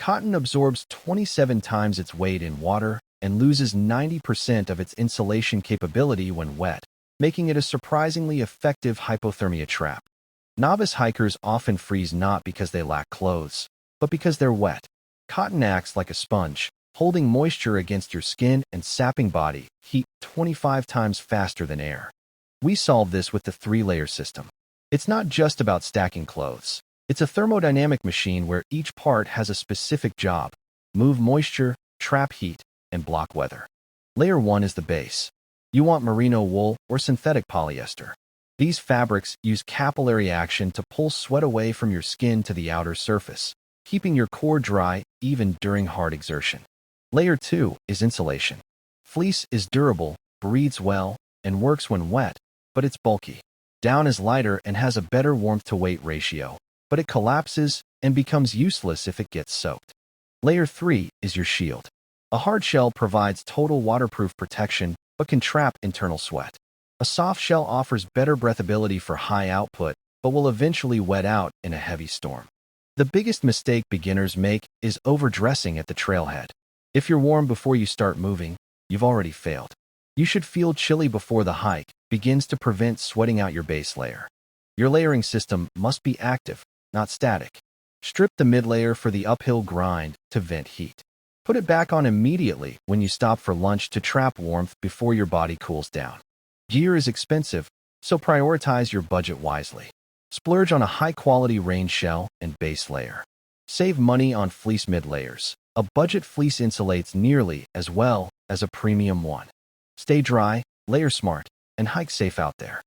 Cotton absorbs 27 times its weight in water and loses 90% of its insulation capability when wet, making it a surprisingly effective hypothermia trap. Novice hikers often freeze not because they lack clothes, but because they're wet. Cotton acts like a sponge, holding moisture against your skin and sapping body heat 25 times faster than air. We solve this with the three-layer system. It's not just about stacking clothes. It's a thermodynamic machine where each part has a specific job: move moisture, trap heat, and block weather. Layer 1 is the base. You want merino wool or synthetic polyester. These fabrics use capillary action to pull sweat away from your skin to the outer surface, keeping your core dry even during hard exertion. Layer 2 is insulation. Fleece is durable, breathes well, and works when wet, but it's bulky. Down is lighter and has a better warmth-to-weight ratio, but it collapses and becomes useless if it gets soaked. Layer 3 is your shield. A hard shell provides total waterproof protection but can trap internal sweat. A soft shell offers better breathability for high output but will eventually wet out in a heavy storm. The biggest mistake beginners make is overdressing at the trailhead. If you're warm before you start moving, you've already failed. You should feel chilly before the hike begins to prevent sweating out your base layer. Your layering system must be active, not static. Strip the mid-layer for the uphill grind to vent heat. Put it back on immediately when you stop for lunch to trap warmth before your body cools down. Gear is expensive, so prioritize your budget wisely. Splurge on a high-quality rain shell and base layer. Save money on fleece mid-layers. A budget fleece insulates nearly as well as a premium one. Stay dry, layer smart, and hike safe out there.